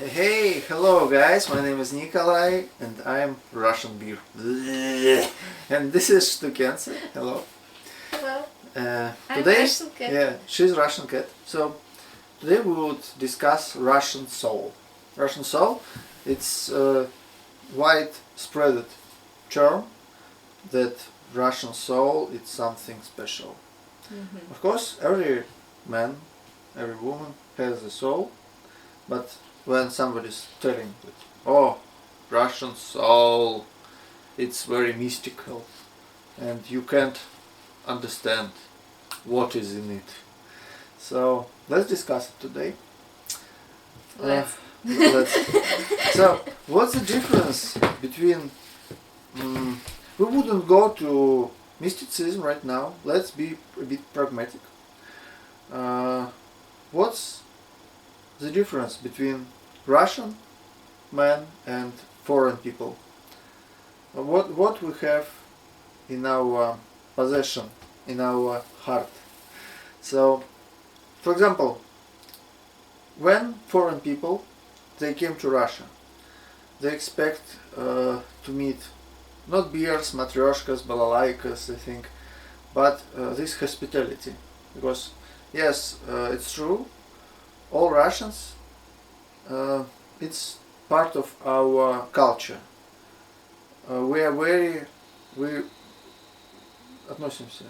Hey, hello guys, my name is Nikolai and I'm Russian beer. And this is Shtukense. Hello. Hello. I'm Today, Russian cat. yeah, she's Russian cat. So today we would discuss Russian soul. Russian soul, it's a widespread term that Russian soul it's something special. Mm-hmm. Of course, every man, every woman has a soul, but when somebody's telling that, oh, Russian soul, it's very mystical and you can't understand what is in it. So let's discuss it today. Let's. Let's. So what's the difference between? We wouldn't go to mysticism right now. Let's be a bit pragmatic. What's the difference between Russian man and foreign people? What we have in our possession, in our heart. So, for example, when foreign people they came to Russia, they expect to meet not beers, matryoshkas, balalaikas, I think, but this hospitality. Because yes, it's true, all Russians, it's part of our culture. We are very, we относимся.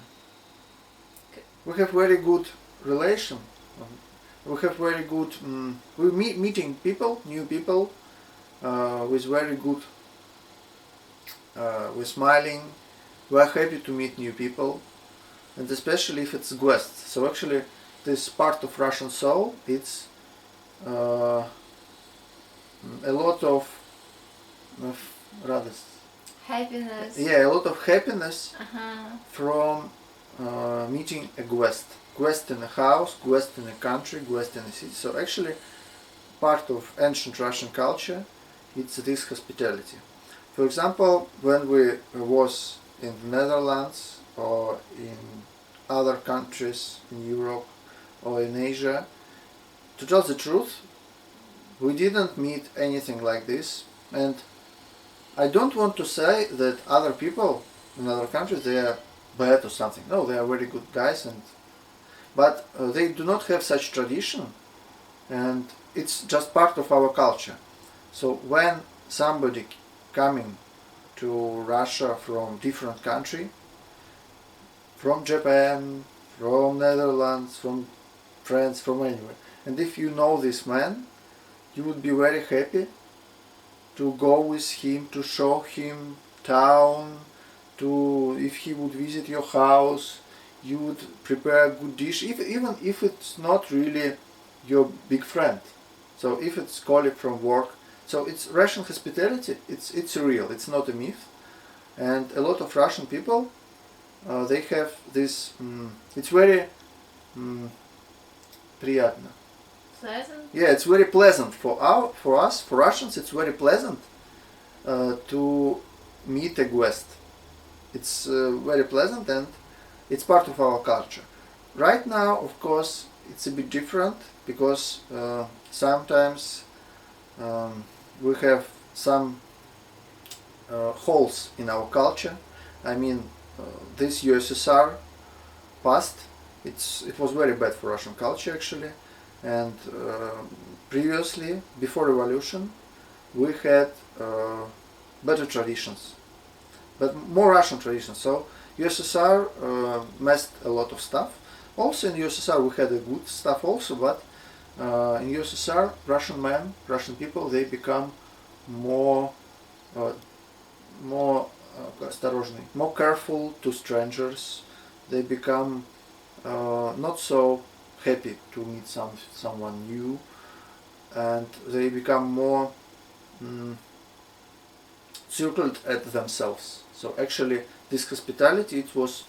We have very good relation. We have very good. We meeting people, new people, with very good. We're smiling. We are happy to meet new people, and especially if it's guests. So actually, this part of Russian soul, it's a lot of радость. Happiness. Yeah, a lot of happiness Uh-huh. from meeting a guest. Guest in a house, guest in a country, guest in a city. So actually, part of ancient Russian culture, it's this hospitality. For example, when we was in the Netherlands or in other countries in Europe or in Asia, to tell the truth, we didn't meet anything like this. And I don't want to say that other people in other countries they are bad or something. No, they are very good guys, but they do not have such tradition, and it's just part of our culture. So when somebody coming to Russia from different country, from Japan, from Netherlands, from France, from anywhere, and if you know this man, you would be very happy to go with him, to show him town, to if he would visit your house, you would prepare a good dish, even if it's not really your big friend. So if it's colleague from work, so it's Russian hospitality. It's real. It's not a myth, and a lot of Russian people, they have this. It's very приятно. Pleasant. Yeah, it's very pleasant for us, for Russians. It's very pleasant to meet a guest. It's very pleasant and it's part of our culture. Right now, of course, it's a bit different because sometimes we have some holes in our culture. I mean, this USSR past, it was very bad for Russian culture actually. And previously, before revolution, we had better traditions, but more Russian traditions. So USSR messed a lot of stuff. Also in USSR we had a good stuff also, but in USSR Russian men, Russian people, they become more осторожный, more careful to strangers. They become not so happy to meet someone new, and they become more circled at themselves. So actually this hospitality, it was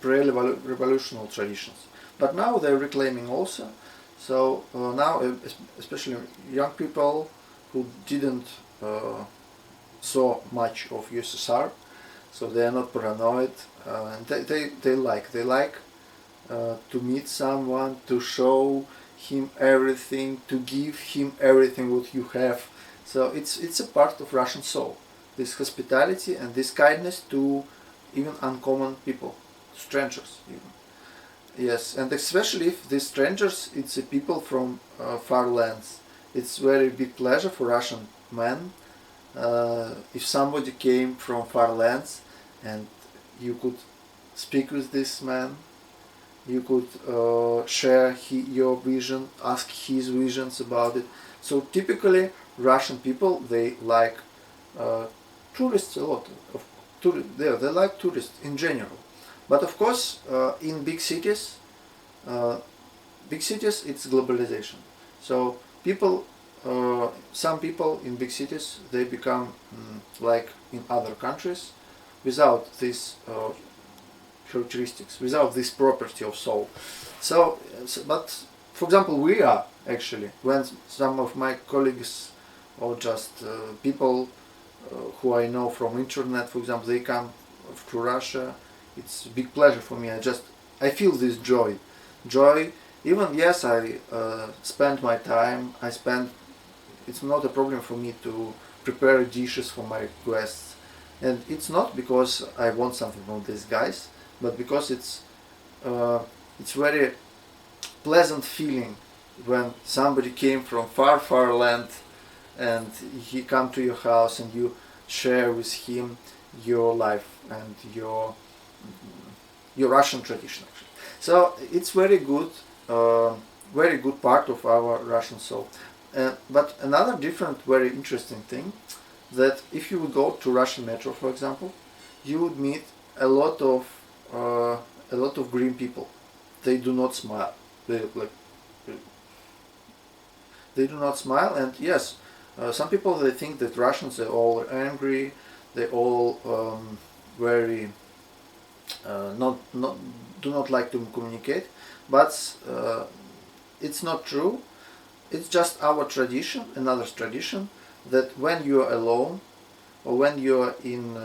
pre-revolutionary traditions, but now they're reclaiming also. So now especially young people who didn't saw much of USSR, so they are not paranoid, and they like to meet someone, to show him everything, to give him everything what you have. So it's a part of Russian soul, this hospitality and this kindness to even uncommon people, strangers even. Yes, and especially if these strangers, it's people from far lands. It's very big pleasure for Russian men if somebody came from far lands and you could speak with this man, you could share your vision, ask his visions about it. So typically Russian people, they like tourists a lot. They like tourists in general. But of course, in big cities, it's globalization. So some people in big cities, they become like in other countries, without these characteristics, without this property of soul. But for example, we are actually, when some of my colleagues or just people who I know from internet, for example, they come to Russia, it's a big pleasure for me. I feel this joy. Even yes, I spend my time. It's not a problem for me to prepare dishes for my guests, and it's not because I want something from these guys, but because it's very pleasant feeling when somebody came from far land and he come to your house and you share with him your life and your Russian tradition actually. So it's very good part of our Russian soul. But another different, very interesting thing, that if you would go to Russian metro, for example, you would meet a lot of green people. They do not smile. They do not smile, and yes, some people, they think that Russians are all angry. They all very do not like to communicate, but it's not true. It's just our tradition, another tradition, that when you are alone or when you are in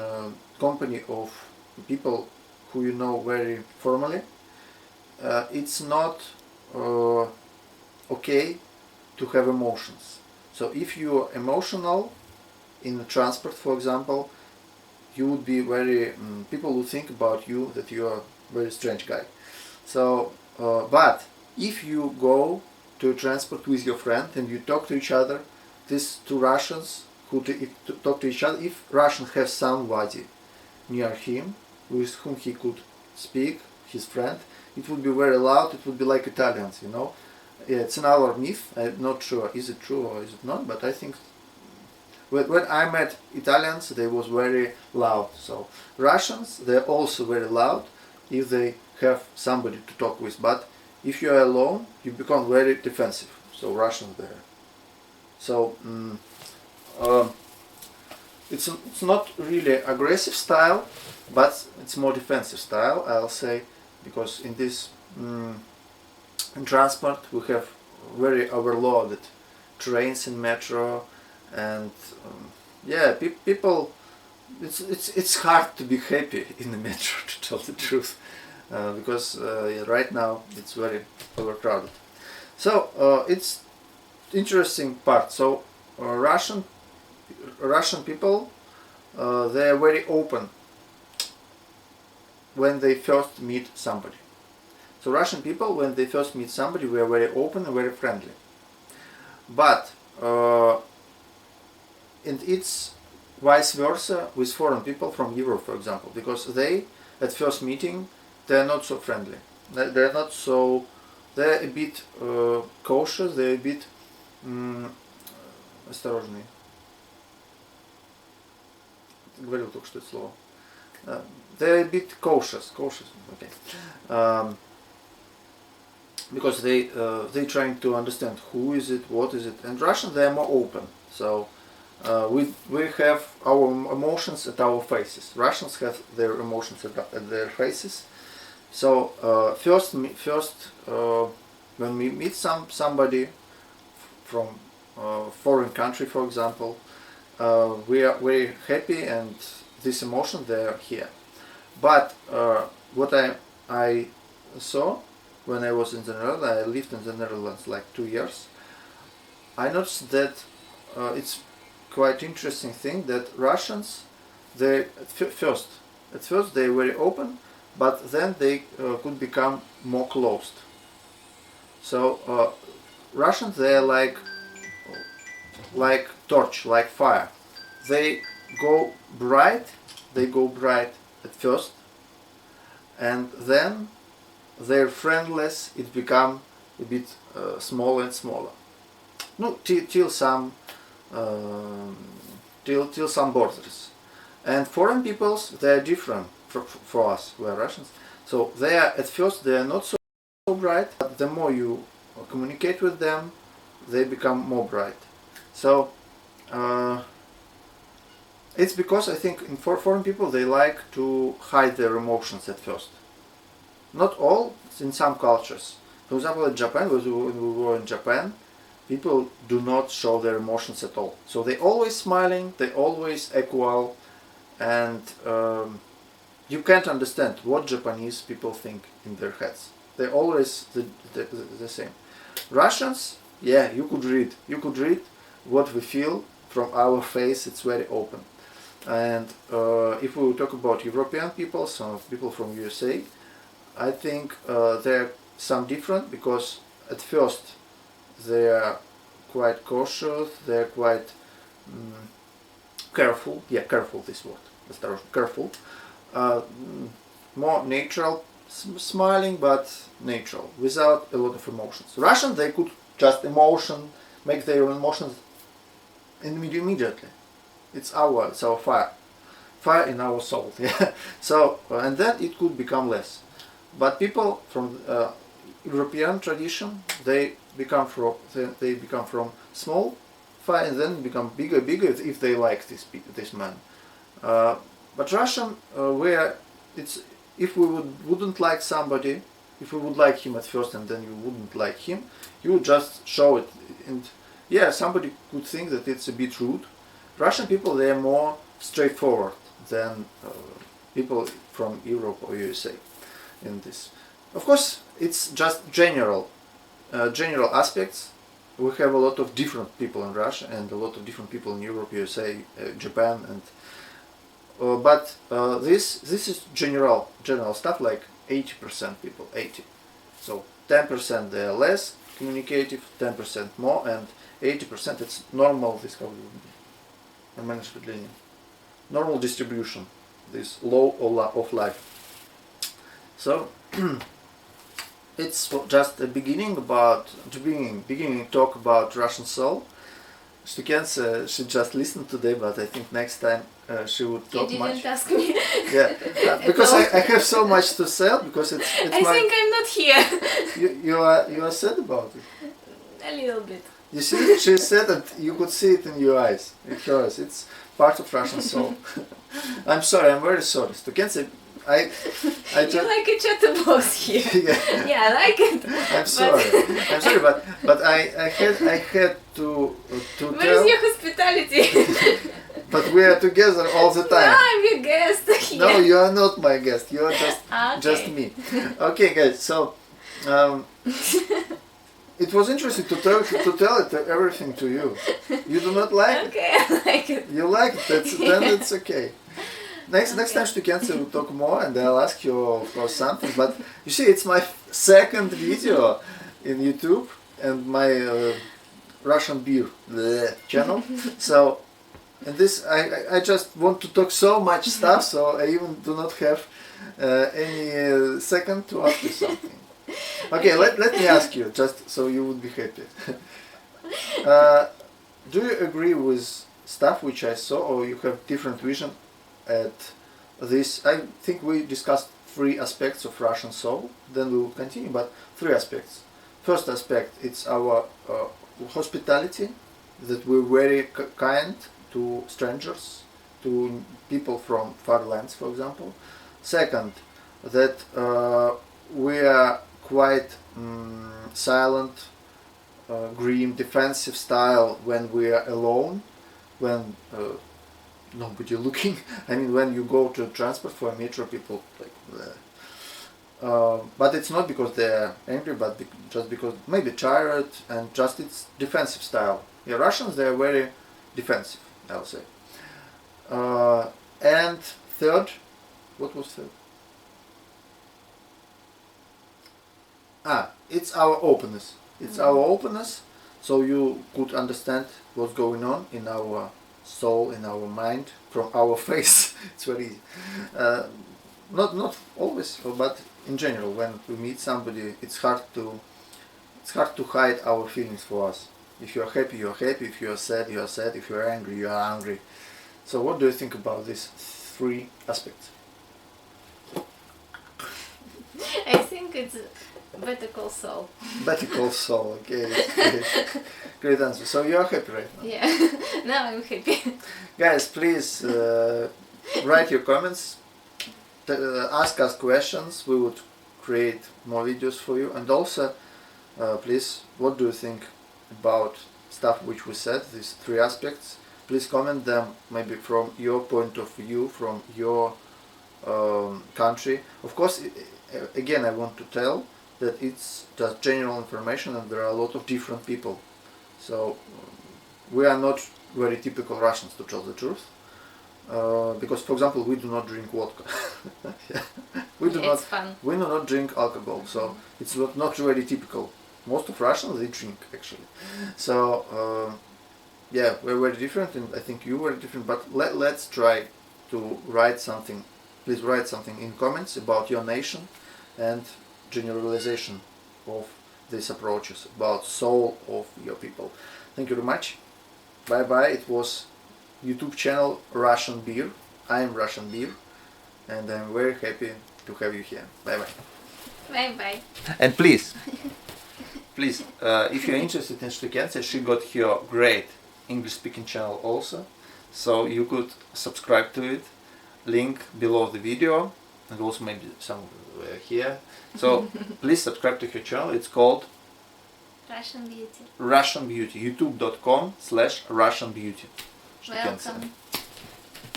company of people who you know very formally, it's not okay to have emotions. So if you are emotional in the transport, for example, you would be very people would think about you that you are a very strange guy. So but if you go to a transport with your friend and you talk to each other, these two Russians who talk to each other, if Russian has somebody near him with whom he could speak, his friend, it would be very loud. It would be like Italians, you know. It's another myth. I'm not sure is it true or is it not, but I think when I met Italians, they was very loud. So Russians, they're also very loud if they have somebody to talk with. But if you are alone, you become very defensive. So Russians there. So it's not really aggressive style, but it's more defensive style, I'll say, because in this in transport we have very overloaded trains in metro, and people. It's hard to be happy in the metro, to tell the truth, because right now it's very overcrowded. So it's interesting part. So Russian people, they are very open when they first meet somebody. So Russian people, when they first meet somebody, we are very open and very friendly. But and it's vice versa with foreign people from Europe, for example, because they, at first meeting, they are not so friendly. They're not so. They're a bit cautious. They're a bit осторожные. Говорил только что это слово. They're a bit cautious. Okay. Because they trying to understand who is it, what is it, and Russians, they are more open. So we have our emotions at our faces. Russians have their emotions at their faces. So first when we meet somebody from foreign country, for example, we are very happy, and this emotion, they are here. But what I saw when I was in the Netherlands, I lived in the Netherlands like 2 years. I noticed that it's quite interesting thing that Russians, they at first they were very open, but then they could become more closed. So Russians, they are like torch, like fire. They go bright, at first, and then their friendless it become a bit smaller and smaller. No, till some till some borders. And foreign peoples, they are different for us, we are Russians. So they are at first they are not so bright, but the more you communicate with them, they become more bright. So it's because I think for foreign people they like to hide their emotions at first. Not all, in some cultures. For example, in Japan, when we were in Japan, people do not show their emotions at all. So they always smiling, they always equal, and you can't understand what Japanese people think in their heads. They're always the same. Russians, yeah, you could read what we feel from our face. It's very open. And if we talk about European people, some people from USA, I think they're some different because at first they are quite cautious, they're quite careful. Yeah, careful, this word. Careful. More natural, smiling, but natural, without a lot of emotions. Russian, they could just make their emotions immediately. It's our fire in our soul. Yeah. So and then it could become less. But people from European tradition, they become from small fire and then become bigger if they like this man. But Russian, where it's if we wouldn't like somebody, if we would like him at first and then you wouldn't like him, you would just show it. And yeah, somebody could think that it's a bit rude. Russian people, they are more straightforward than people from Europe or USA in this. Of course, it's just general aspects. We have a lot of different people in Russia and a lot of different people in Europe, USA, Japan, and but this is general stuff, like 80% people, 80. So 10% they are less communicative, 10% more, and 80% it's normal. This how normal distribution, this law of life. So it's just a beginning talk about Russian soul. Stukenza, she just listened today, but I think next time she would talk much. You didn't ask me. Yeah, because I have so much to say, because it's I think I'm not here. You are sad about it. A little bit. You see, she said that you could see it in your eyes. It's part of Russian soul. I'm sorry, I'm very sorry. Stukenza, I you like a chatterbox here. Yeah. Yeah, I like it. I'm sorry, but I had to Where's tell. your hospitality? But we are together all the time. No, I'm your guest. Here. No, you are not my guest. You are Okay. just me. Okay, guys. So it was interesting to tell everything to you. You do not like Okay, I like it. You like it. Then it's okay. Next time Stukenza will talk more and I'll ask you for something. But you see, it's my second video in YouTube and my Russian beer channel. So, and this I just want to talk so much stuff, so I even do not have any second to ask you something. Okay, let me ask you, just so you would be happy. Do you agree with stuff which I saw, or you have different vision at this? I think we discussed 3 aspects of Russian soul, then we will continue, but 3 aspects. First aspect, it's our hospitality, that we're very kind to strangers, to people from far lands, for example. Second, that we are quite silent, grim, defensive style when we are alone, when nobody looking. I mean, when you go to transport for a metro, people like But it's not because they're angry, but just because maybe tired and just it's defensive style. Yeah, Russians, they're very defensive, I'll say. And third, what was third? It's our openness. It's our openness, so you could understand what's going on in our soul, in our mind, from our face. It's very easy. Not always, but in general, when we meet somebody, it's hard to hide our feelings for us. If you are happy, you are happy. If you are sad, you are sad. If you are angry, you are angry. So, what do you think about these three aspects? I think it's better call soul. Better call soul. Okay, great. Great answer. So you are happy right now. Yeah. Now I'm happy. Guys, please write your comments. Ask us questions. We would create more videos for you. And also, please, what do you think about stuff which we said? These three aspects. Please comment them maybe from your point of view, from your country. Of course, again, I want to tell that it's just general information and there are a lot of different people. So we are not very typical Russians, to tell the truth. Because, for example, we do not drink vodka. we do not drink alcohol, so it's not really typical. Most of Russians, they drink, actually. So yeah, we're very different, and I think you were different, but let's try to write something. Please write something in comments about your nation and generalization of these approaches, about soul of your people. Thank you very much. Bye bye. It was YouTube channel Russian Beer. I am Russian Beer, and I'm very happy to have you here. Bye bye. Bye bye. And please, if you're interested in Shtukense, she got her great English speaking channel also, so you could subscribe to it. Link below the video, and also maybe somewhere here. So please subscribe to her channel. It's called Russian Beauty. Russian Beauty. youtube.com/Russian Beauty. Welcome.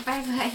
Bye bye.